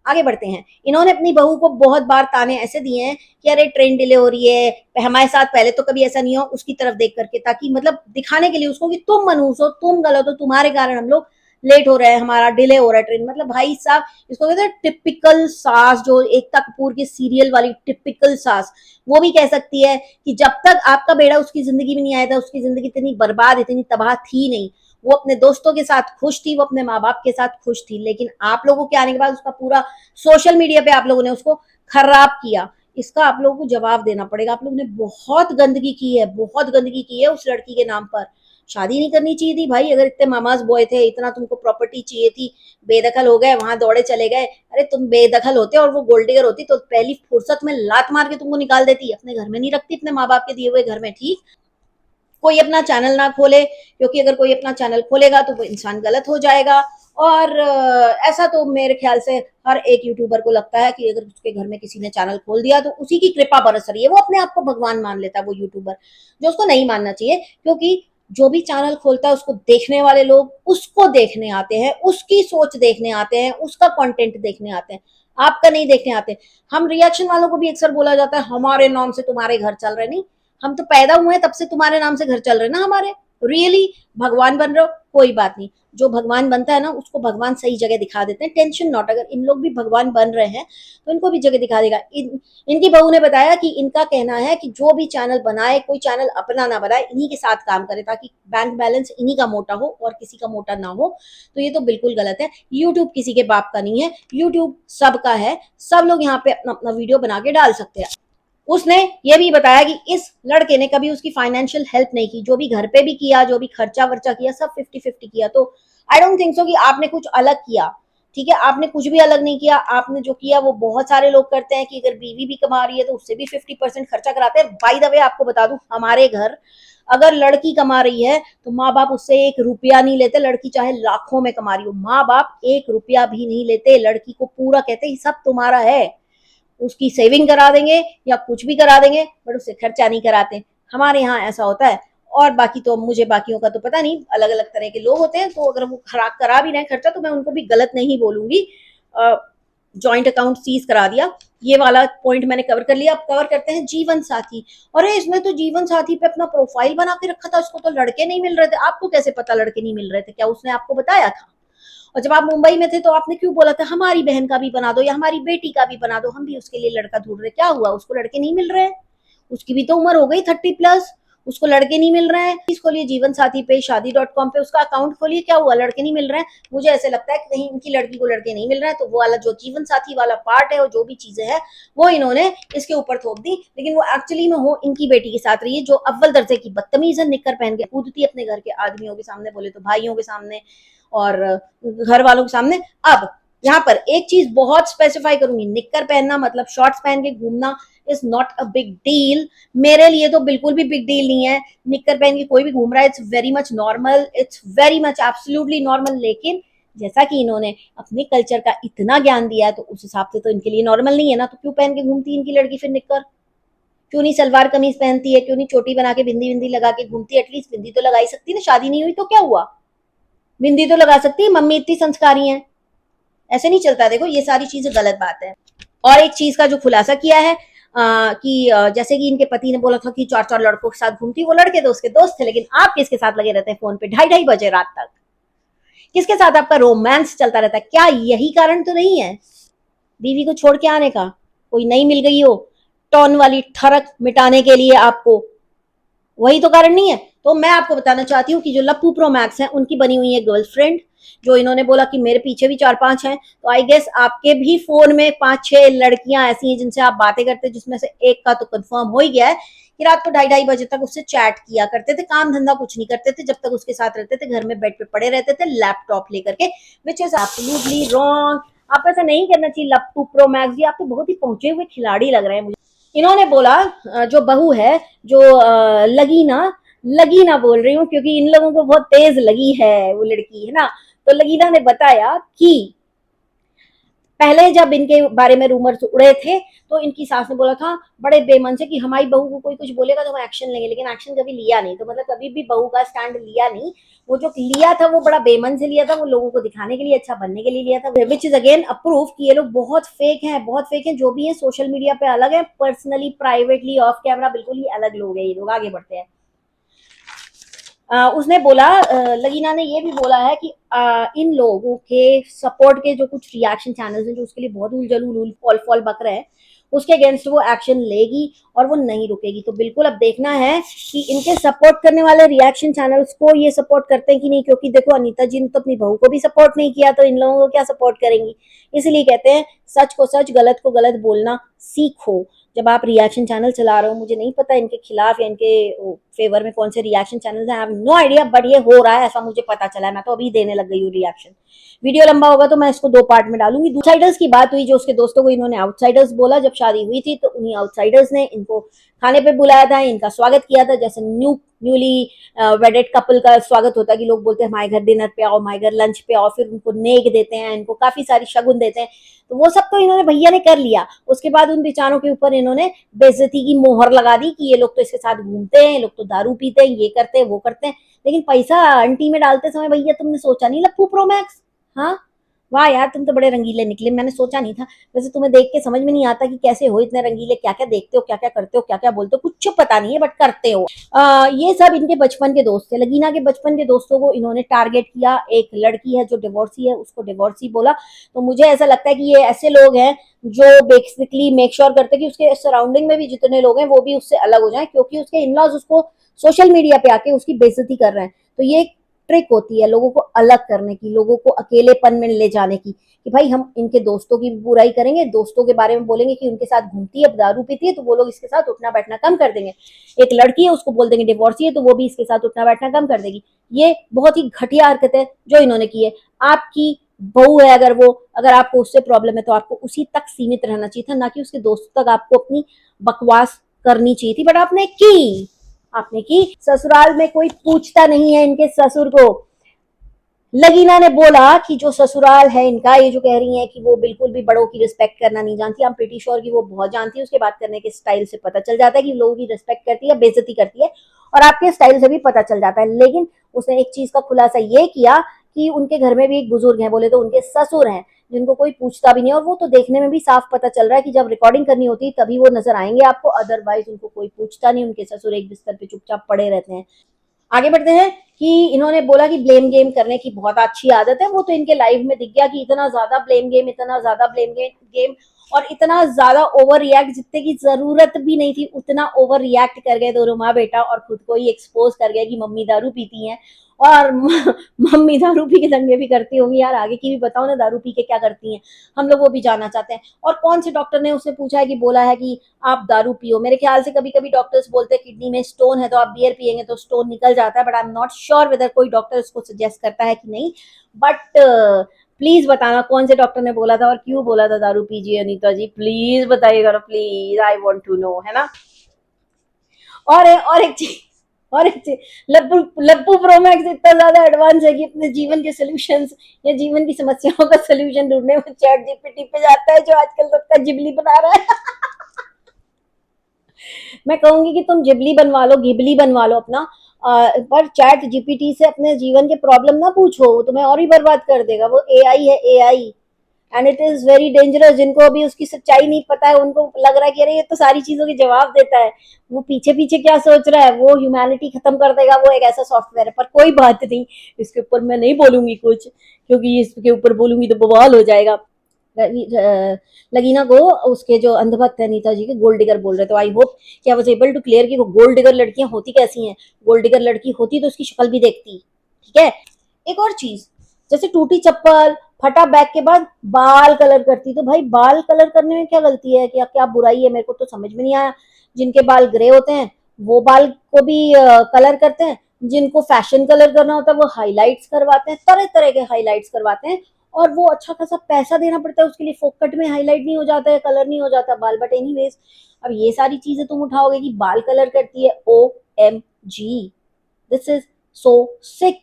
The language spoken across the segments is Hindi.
आगे बढ़ते हैं। इन्होंने अपनी बहू को बहुत बार ताने ऐसे दिए हैं कि अरे ट्रेन डिले हो रही है, हमारे साथ पहले तो कभी ऐसा नहीं हो, उसकी तरफ देख करके, ताकि मतलब दिखाने के लिए उसको कि तुम मनहूस हो, तुम गलत हो, तुम्हारे कारण हम लोग लेट हो रहे हैं, हमारा डिले हो रहा है ट्रेन। मतलब भाई साहब, इसको कहते हैं टिपिकल सास, जो एकता कपूर की सीरियल वाली टिपिकल सास, वो भी कह सकती है कि जब तक आपका बेड़ा उसकी जिंदगी में नहीं आया था, उसकी जिंदगी इतनी बर्बाद, इतनी तबाह थी नहीं। वो अपने दोस्तों के साथ खुश थी, वो अपने माँ बाप के साथ खुश थी, लेकिन आप लोगों के आने के बाद उसका पूरा सोशल मीडिया पे आप लोगों ने उसको खराब किया। इसका आप लोगों को जवाब देना पड़ेगा। आप लोगों ने बहुत गंदगी की है, बहुत गंदगी की है उस लड़की के नाम पर। शादी नहीं करनी चाहिए थी भाई, अगर इतने मामाज बॉय थे, इतना तुमको प्रॉपर्टी चाहिए थी, बेदखल हो गए, वहां दौड़े चले गए। अरे तुम बेदखल होते और वो गोल्ड डिगर होती तो पहली फुर्सत में लात मार के तुमको निकाल देती, अपने घर में नहीं रखती, अपने माँ बाप के दिए हुए घर में। ठीक, कोई अपना चैनल ना खोले, क्योंकि अगर कोई अपना चैनल खोलेगा तो वो इंसान गलत हो जाएगा। और ऐसा तो मेरे ख्याल से हर एक यूट्यूबर को लगता है कि अगर उसके घर में किसी ने चैनल खोल दिया तो उसी की कृपा बरस रही है, वो अपने आप को भगवान मान लेता है वो यूट्यूबर, जो उसको नहीं मानना चाहिए। क्योंकि जो भी चैनल खोलता है उसको देखने वाले लोग उसको देखने आते हैं, उसकी सोच देखने आते हैं, उसका कंटेंट देखने आते हैं, आपका नहीं देखने आते। हम रिएक्शन वालों को भी अक्सर बोला जाता है हमारे नाम से तुम्हारे घर चल रहे नहीं, हम तो पैदा हुए तब से तुम्हारे नाम से घर चल रहे ना हमारे। रियली भगवान बन रहे हो, कोई बात नहीं, जो भगवान बनता है ना उसको भगवान सही जगह दिखा देते हैं, टेंशन नॉट। अगर इन लोग भी भगवान बन रहे हैं तो इनको भी जगह दिखा देगा। इनकी बहू ने बताया कि इनका कहना है कि जो भी चैनल बनाए, कोई चैनल अपना ना बनाए, इन्हीं के साथ काम करे, ताकि बैंक बैलेंस इन्हीं का मोटा हो और किसी का मोटा ना हो। तो ये तो बिल्कुल गलत है। यूट्यूब किसी के बाप का नहीं है, यूट्यूब सबका है, सब लोग यहाँ पे अपना अपना वीडियो बना के डाल सकते हैं। उसने ये भी बताया कि इस लड़के ने कभी उसकी फाइनेंशियल हेल्प नहीं की, जो भी घर पे भी किया, जो भी खर्चा वर्चा किया, सब 50-50 किया। तो आई डोंट थिंक सो कि आपने कुछ अलग किया। ठीक है, आपने कुछ भी अलग नहीं किया। आपने जो किया वो बहुत सारे लोग करते हैं कि अगर बीवी भी कमा रही है तो उससे भी 50% खर्चा कराते हैं। बाय द वे आपको बता दूं, हमारे घर अगर लड़की कमा रही है तो माँ बाप उससे 1 रुपया नहीं लेते, लड़की चाहे लाखों में कमा रही हो, माँ बाप 1 रुपया भी नहीं लेते। लड़की को पूरा कहते हैं सब तुम्हारा है, उसकी सेविंग करा देंगे या कुछ भी करा देंगे, बट उससे खर्चा नहीं कराते। हमारे यहाँ ऐसा होता है। और बाकी तो मुझे बाकियों का तो पता नहीं, अलग अलग तरह के लोग होते हैं, तो अगर वो खराब करा भी रहे खर्चा तो मैं उनको भी गलत नहीं बोलूंगी। जॉइंट अकाउंट सीज करा दिया, ये वाला पॉइंट मैंने कवर कर लिया। अब कवर करते हैं जीवन साथी। अरे इसने तो जीवन साथी पे अपना प्रोफाइल बना के रखा था, उसको तो लड़के नहीं मिल रहे थे। आपको कैसे पता लड़के नहीं मिल रहे थे? क्या उसने आपको बताया था? और जब आप मुंबई में थे तो आपने क्यों बोला था हमारी बहन का भी बना दो या हमारी बेटी का भी बना दो, हम भी उसके लिए लड़का ढूंढ रहे? क्या हुआ, उसको लड़के नहीं मिल रहे हैं? उसकी भी तो उम्र हो गई 30+, उसको लड़के नहीं मिल रहे हैं। खोलिए जीवन साथी पे, शादी.com पे उसका अकाउंट खोलिए, क्या हुआ, लड़के नहीं मिल रहे हैं? मुझे ऐसे लगता है कि कहीं इनकी लड़की को लड़के नहीं मिल रहे हैं, तो वो वाला जो जीवन साथी वाला पार्ट है और जो भी चीजें हैं वो इन्होंने इसके ऊपर थोप दी। लेकिन वो एक्चुअली में हो इनकी बेटी के साथ रही है, जो अव्वल दर्जे की बदतमीज है, निक्कर पहन के कूदती अपने घर के आदमियों के सामने, बोले तो भाइयों के सामने और घर वालों के सामने। अब यहाँ पर एक चीज बहुत स्पेसिफाई करूंगी, निक्कर पहनना मतलब शॉर्ट्स पहन के घूमना is not a big deal. मेरे लिए तो बिल्कुल भी बिग डील नहीं है। निक्कर पहन के कोई भी घूम रहा है, it's very much normal, it's very much absolutely normal. लेकिन जैसा कि इन्होंने अपने कल्चर का इतना ज्ञान दिया है तो उस हिसाब से तो इनके लिए नॉर्मल नहीं है ना। तो क्यों पहन के घूमती है इनकी लड़की फिर निक्कर? क्यों नहीं सलवार कमीज पहनती है? क्यों नहीं चोटी बना के बिंदी बिंदी लगा के घूमती है? एटलीस्ट बिंदी तो लगाई सकती है ना, शादी नहीं हुई तो क्या हुआ, बिंदी तो लगा सकती है, मम्मी इतनी संस्कारी है। ऐसे नहीं चलता, देखो ये सारी चीजें गलत बात है। और एक चीज का जो खुलासा किया है कि जैसे कि इनके पति ने बोला था कि 4-4 लड़कों के साथ घूमती, वो लड़के तो उसके दोस्त थे, लेकिन आप किसके साथ लगे रहते हैं फोन पे 2:30-2:30 बजे रात तक? किसके साथ आपका रोमांस चलता रहता है? क्या यही कारण तो नहीं है बीवी को छोड़ के आने का? कोई नई मिल गई हो टॉन वाली ठरक मिटाने के लिए आपको, वही तो कारण नहीं है? तो मैं आपको बताना चाहती हूँ कि जो लप्पू प्रो मैक्स हैं उनकी बनी हुई है गर्लफ्रेंड, जो इन्होंने बोला कि मेरे पीछे भी 4-5 हैं, तो आई गेस आपके भी फोन में 5-6 लड़कियां ऐसी हैं जिनसे आप बातें करते हैं, जिसमें से एक का तो कंफर्म हो ही गया है कि रात को 2:30-2:30 बजे तक उससे चैट किया करते थे, काम धंधा कुछ नहीं करते थे, जब तक उसके साथ रहते थे घर में बेड पे पड़े रहते थे लैपटॉप लेकर के, विच इज एब्सोल्युटली रॉन्ग। आप ऐसा नहीं करना चाहिए लप्पू प्रो मैक्स जी, आप तो बहुत ही पहुंचे हुए खिलाड़ी लग रहे हैं मुझे। इन्होंने बोला जो बहू है, जो लगीना बोल रही हूँ क्योंकि इन लोगों को बहुत तेज लगी है वो लड़की है ना, तो लगीना ने बताया कि पहले जब इनके बारे में रूमर्स उड़े थे तो इनकी सास ने बोला था बड़े बेमन से कि हमारी बहू को कोई कुछ बोलेगा तो हम एक्शन लेंगे, लेकिन एक्शन कभी लिया नहीं। तो मतलब कभी भी बहू का स्टैंड लिया नहीं। वो जो लिया था वो बड़ा बेमन से लिया था, वो लोगों को दिखाने के लिए, अच्छा बनने के लिए लिया था, विच इज अगेन अप्रूव कि ये लोग बहुत फेक हैं, बहुत फेक हैं। जो भी है सोशल मीडिया पे अलग है, पर्सनली प्राइवेटली ऑफ कैमरा बिल्कुल ही अलग लोग हैं ये लोग। आगे बढ़ते हैं। उसने बोला, लगीना ने ये भी बोला है कि इन लोगों के सपोर्ट के जो कुछ रिएक्शन चैनल्स हैं जो उसके लिए बहुत उलझल उल फॉल फॉल बक रहे हैं, उसके अगेंस्ट वो एक्शन लेगी और वो नहीं रुकेगी। तो बिल्कुल अब देखना है कि इनके सपोर्ट करने वाले रिएक्शन चैनल्स को ये सपोर्ट करते हैं कि नहीं, क्योंकि देखो अनीता जी ने तो अपनी बहू को भी सपोर्ट नहीं किया, तो इन लोगों को क्या सपोर्ट करेंगी। इसलिए कहते हैं सच को सच, गलत को गलत बोलना सीखो। जब आप रिएक्शन चैनल चला रहे हो, मुझे नहीं पता इनके खिलाफ या इनके फेवर में कौन से रिएक्शन चैनल हैं, I have no idea, but ये हो रहा है ऐसा मुझे पता चला है। मैं तो अभी देने लग गई हूँ रिएक्शन। वीडियो लंबा होगा तो मैं इसको 2 पार्ट में डालूंगी। आउटसाइडर्स की बात हुई, जो उसके दोस्तों को इन्होंने आउटसाइडर्स बोला। जब शादी हुई थी तो उन्हीं आउटसाइडर्स ने इनको खाने पे बुलाया था, इनका स्वागत किया था, जैसे न्यूली वेडेड कपल का स्वागत होता है कि लोग बोलते हैं हमारे घर डिनर पे आओ, हमारे घर लंच पे आओ, फिर उनको नेक देते हैं, इनको काफी सारी शगुन देते हैं। तो वो सब तो इन्होंने भैया ने कर लिया। उसके बाद उन बेचारों के ऊपर इन्होंने बेइज्जती की मोहर लगा दी कि ये लोग तो इसके साथ घूमते हैं, ये लोग तो दारू पीते हैं, ये करते हैं वो करते हैं। लेकिन पैसा आंटी में डालते समय भैया तुमने सोचा नहीं लप्पू प्रो मैक्स? हाँ, वाह यार, तुम तो बड़े रंगीले निकले, मैंने सोचा नहीं था। वैसे तुम्हें देख के समझ में नहीं आता कि कैसे हो इतने रंगीले, क्या क्या देखते हो, क्या क्या करते हो, क्या क्या बोलते हो, कुछ पता नहीं है बट करते हो। ये सब इनके बचपन के दोस्त थे। लगीना के बचपन के दोस्तों को इन्होंने टारगेट किया। एक लड़की है जो डिवोर्सी है, उसको डिवोर्सी बोला। तो मुझे ऐसा लगता है कि ये ऐसे लोग हैं जो बेसिकली मेक श्योर करते कि उसके सराउंडिंग में भी जितने लोग हैं वो भी उससे अलग हो जाएं, क्योंकि उसके इन-लॉज उसको सोशल मीडिया पे आके उसकी बेइज्जती कर रहे हैं। तो ये ट्रिक होती है लोगों को अलग करने की, लोगों को अकेलेपन में ले जाने की, कि भाई हम इनके दोस्तों की बुराई करेंगे, दोस्तों के बारे में बोलेंगे कि उनके साथ घूमती है, दारू पीती है, तो वो लोग इसके साथ उठना बैठना कम कर देंगे। एक लड़की है उसको बोल देंगे डिवोर्सी है, तो वो भी इसके साथ उठना बैठना कम कर देगी। ये बहुत ही घटिया हरकत है जो इन्होंने की है। आपकी बहू है, अगर आपको उससे प्रॉब्लम है तो आपको उसी तक सीमित रहना चाहिए था, ना कि उसके दोस्तों तक आपको अपनी बकवास करनी चाहिए थी। बट आपने की ससुराल में कोई पूछता नहीं है इनके ससुर को। लगीना ने बोला कि जो ससुराल है इनका, ये जो कह रही है कि वो बिल्कुल भी बड़ों की रिस्पेक्ट करना नहीं जानती, हम प्रीटी श्योर की वो बहुत जानती है। उसके बात करने के स्टाइल से पता चल जाता है कि लोगों की रिस्पेक्ट करती है, बेइज्जती करती है, और आपके स्टाइल से भी पता चल जाता है। लेकिन उसने एक चीज का खुलासा ये किया कि उनके घर में भी एक बुजुर्ग है, बोले तो उनके ससुर हैं, जिनको कोई पूछता भी नहीं, और वो तो देखने में भी साफ पता चल रहा है कि जब रिकॉर्डिंग करनी होती है तभी वो नजर आएंगे आपको, अदरवाइज उनको कोई पूछता नहीं। उनके ससुर एक बिस्तर पे चुपचाप पड़े रहते हैं। आगे बढ़ते हैं कि इन्होंने बोला कि ब्लेम गेम करने की बहुत अच्छी आदत है। वो तो इनके लाइफ में दिख गया कि इतना ज्यादा ब्लेम गेम, इतना ज्यादा ब्लेम गेम और इतना ज्यादा ओवर रिएक्ट, जितने की जरूरत भी नहीं थी उतना ओवर रिएक्ट कर गए दोनों माँ बेटा, और खुद को ही एक्सपोज कर गए कि मम्मी दारू पीती हैं, और मम्मी दारू पी के दंगे भी करती होंगी। यार आगे की भी बताओ ना, दारू पी के क्या करती हैं, हम लोग वो भी जानना चाहते हैं। और कौन से डॉक्टर ने उससे पूछा है कि बोला है कि आप दारू पियो? मेरे ख्याल से कभी कभी डॉक्टर्स बोलते हैं किडनी में स्टोन है तो आप बियर पियेंगे तो स्टोन निकल जाता है, but I am not sure whether कोई डॉक्टर इसको सजेस्ट करता है कि नहीं। बट प्लीज बताना कौन से डॉक्टर ने बोला था और क्यों बोला था दारू पीजिए। अनीता जी प्लीज बताइएगा, please, I want to know, है ना। और एक चीज, लप्पू लप्पू प्रो मैक्स इतना ज्यादा एडवांस है कि अपने जीवन के सोल्यूशंस या जीवन की समस्याओं का सोल्यूशन ढूंढने में चैट जीपीटी पे जाता है, जो आजकल सबका जिबली बना रहा है। मैं कहूंगी कि तुम जिबली बनवा लो, गिबली बनवा लो अपना, पर चैट जीपीटी से अपने जीवन के प्रॉब्लम ना पूछो, वो तुम्हें और ही बर्बाद कर देगा। वो एआई है, AI, and it is very dangerous. जिनको अभी उसकी सच्चाई नहीं पता है, उनको लग रहा है कि अरे ये तो सारी चीजों के जवाब देता है, वो पीछे पीछे क्या सोच रहा है, वो ह्यूमैनिटी खत्म कर देगा, वो एक ऐसा सॉफ्टवेयर है। पर कोई बात नहीं, इसके ऊपर मैं नहीं बोलूंगी कुछ, क्योंकि इसके ऊपर बोलूंगी तो बवाल हो जाएगा। लगीना को उसके जो अंधभक्त है नीता जी के, गोल्ड डिगर बोल रहे, तो आई होप कि I was able to clear कि वो गोल्ड डिगर लड़कियां होती कैसी हैं। गोल्ड डिगर लड़की होती तो उसकी शक्ल भी देखती, ठीक है। एक और चीज, जैसे टूटी चप्पल, फटा बैग के बाद बाल कलर करती, तो भाई बाल कलर करने में क्या गलती है, क्या क्या बुराई है, मेरे को तो समझ में नहीं आया। जिनके बाल ग्रे होते हैं वो बाल को भी कलर करते हैं, जिनको फैशन कलर करना होता है वो हाईलाइट्स करवाते हैं, तरह तरह के हाईलाइट्स करवाते हैं, और वो अच्छा खासा पैसा देना पड़ता है उसके लिए, फोकट में हाईलाइट नहीं हो जाता है, कलर नहीं हो जाता बाल। बट एनीवेज, अब ये सारी चीजें तुम उठाओगे कि बाल कलर करती है, O M G, this is so sick.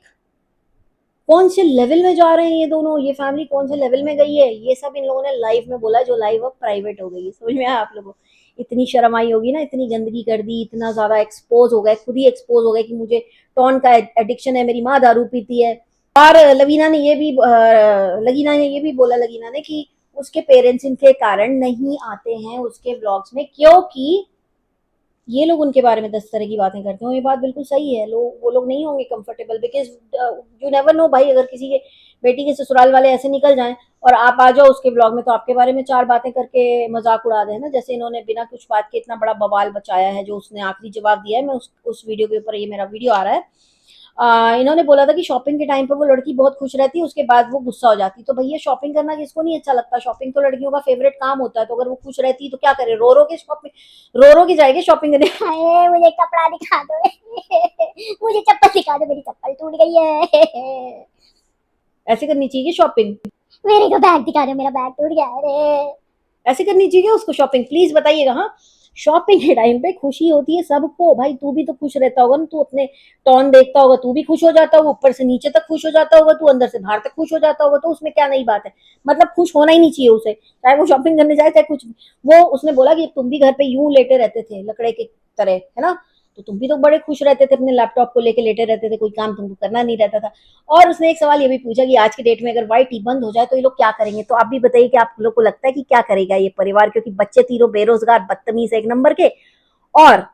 कौन से लेवल में जा रहे हैं ये दोनों, ये फैमिली कौन से लेवल में गई है, ये सब इन लोगों ने लाइव में बोला, जो लाइव अब प्राइवेट हो गई है। समझ में आया आप लोगों को? इतनी शर्म आई होगी ना, इतनी गंदगी कर दी, इतना ज्यादा एक्सपोज हो गए, खुद ही एक्सपोज हो गए कि मुझे टॉन का एडिक्शन है, मेरी माँ दारू पीती है। और लगीना ने ये भी बोला, लगीना ने, कि उसके पेरेंट्स इनके कारण नहीं आते हैं उसके व्लॉग्स में, क्योंकि ये लोग उनके बारे में 10 तरह की बातें करते हो। ये बात बिल्कुल सही है, लोग वो लोग नहीं होंगे comfortable, because you never know भाई, अगर किसी के बेटी के ससुराल वाले ऐसे निकल जाएं और आप आ जाओ उसके ब्लॉग में, तो आपके बारे में 4 बातें करके मजाक उड़ा दें ना, जैसे इन्होंने बिना कुछ बात के इतना बड़ा बवाल बचाया है, जो उसने आखिरी जवाब दिया है। मैं उस वीडियो के ऊपर, ये मेरा वीडियो आ रहा है, इन्होंने बोला था कि शॉपिंग के टाइम पे वो लड़की बहुत खुश रहती है, उसके बाद वो गुस्सा हो जाती। तो भैया शॉपिंग करना किसको नहीं अच्छा लगता, शॉपिंग तो लड़कियों का फेवरेट काम होता है। तो अगर वो खुश रहती है तो क्या करे, रो रो के शॉपिंग, रो रो के जाएगी शॉपिंग करने। हाय मुझे कपड़ा दिखा दो मुझे चप्पल दिखा दो, मेरी चप्पल टूट गई है ऐसे करनी चाहिए शॉपिंग, मेरे को बैग दिखा दो, मेरा बैग टूट गया है रे। ऐसे करनी चाहिए उसको शॉपिंग, प्लीज बताइएगा। हाँ, शॉपिंग के टाइम पे खुशी होती है सबको भाई, तू भी तो खुश रहता होगा ना, तू अपने टॉन देखता होगा, तू भी खुश हो जाता होगा, ऊपर से नीचे तक खुश हो जाता होगा, तू अंदर से बाहर तक खुश हो जाता होगा, तो उसमें क्या नई बात है। मतलब खुश होना ही नहीं चाहिए उसे, चाहे वो शॉपिंग करने जाए चाहे कुछ। वो उसने बोला कि तुम भी घर पे यूं लेटे रहते थे लकड़े की तरह, है ना, तो तुम भी तो बड़े खुश रहते थे, अपने लैपटॉप को लेके लेटे रहते थे, कोई काम तुमको करना नहीं रहता था। और उसने एक सवाल ये भी पूछा कि आज की डेट में अगर वाई टी बंद हो जाए तो ये लोग क्या करेंगे। तो आप भी बताइए कि आप लोग को लगता है कि क्या करेगा ये परिवार, क्योंकि बच्चे तीनों बेरोजगार, बदतमीज एक नंबर के, और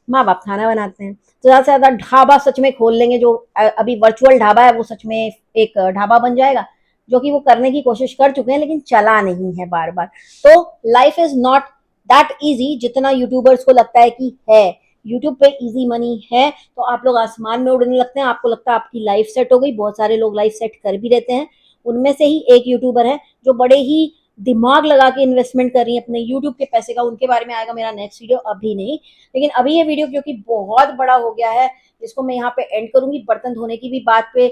माँ बाप खाना बनाते हैं। तो ज्यादा से ज्यादा ढाबा सच में खोल लेंगे, जो अभी वर्चुअल ढाबा है वो सच में एक ढाबा बन जाएगा, जो कि वो करने की कोशिश कर चुके हैं लेकिन चला नहीं है बार बार। तो life is not that easy जितना यूट्यूबर्स को लगता है कि है। यूट्यूब पे इजी मनी है तो आप लोग आसमान में उड़ने लगते हैं, आपको लगता है आपकी लाइफ सेट हो गई। बहुत सारे लोग लाइफ सेट कर भी रहते हैं, उनमें से ही एक यूट्यूबर है जो बड़े ही दिमाग लगा के इन्वेस्टमेंट कर रही है अपने यूट्यूब के पैसे का। उनके बारे में आएगा मेरा नेक्स्ट वीडियो, अभी नहीं। लेकिन अभी ये वीडियो क्योंकि बहुत बड़ा हो गया है, इसको मैं यहाँ पे एंड करूंगी। बर्तन धोने की भी बात पे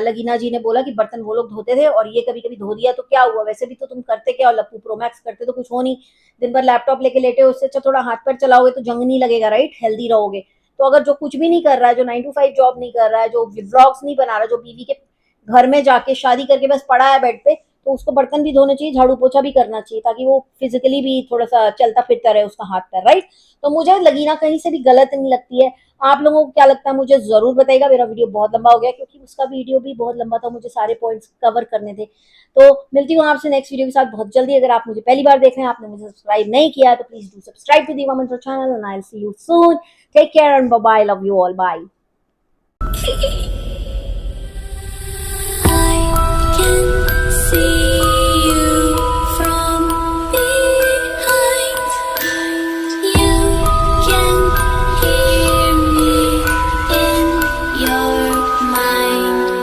लगीना जी ने बोला कि बर्तन वो लोग धोते थे और ये कभी कभी धो दिया तो क्या हुआ, वैसे भी तो तुम करते क्या हो, लप्पू प्रोमैक्स करते तो कुछ हो नहीं, दिन भर लैपटॉप लेके लेटे हो, उससे अच्छा थोड़ा हाथ पैर चलाओगे तो जंग नहीं लगेगा, राइट, हेल्दी रहोगे। तो अगर जो कुछ भी नहीं कर रहा है, जो 9 to 5 जॉब नहीं कर रहा है, जो व्लॉग्स नहीं बना रहा, जो बीवी के घर में जाके शादी करके बस पड़ा है बेड पे, तो उसको बर्तन भी धोने चाहिए, झाड़ू पोछा भी करना चाहिए, ताकि वो फिजिकली भी थोड़ा सा चलता फिरता रहे उसका हाथ पैर, राइट। तो मुझे लगीना कहीं से भी गलत नहीं लगती है। आप लोगों को क्या लगता है मुझे जरूर बताइएगा। मेरा वीडियो बहुत लंबा हो गया क्योंकि उसका वीडियो भी बहुत लंबा था, मुझे सारे पॉइंट्स कवर करने थे। तो मिलती हूँ आपसे नेक्स्ट वीडियो के साथ बहुत जल्दी। अगर आप मुझे पहली बार देख रहे हैं, आपने मुझे सब्सक्राइब नहीं किया, तो please do subscribe to Diva Mantra channel and I will see you soon. Take care and bye bye, love you all, bye. I can see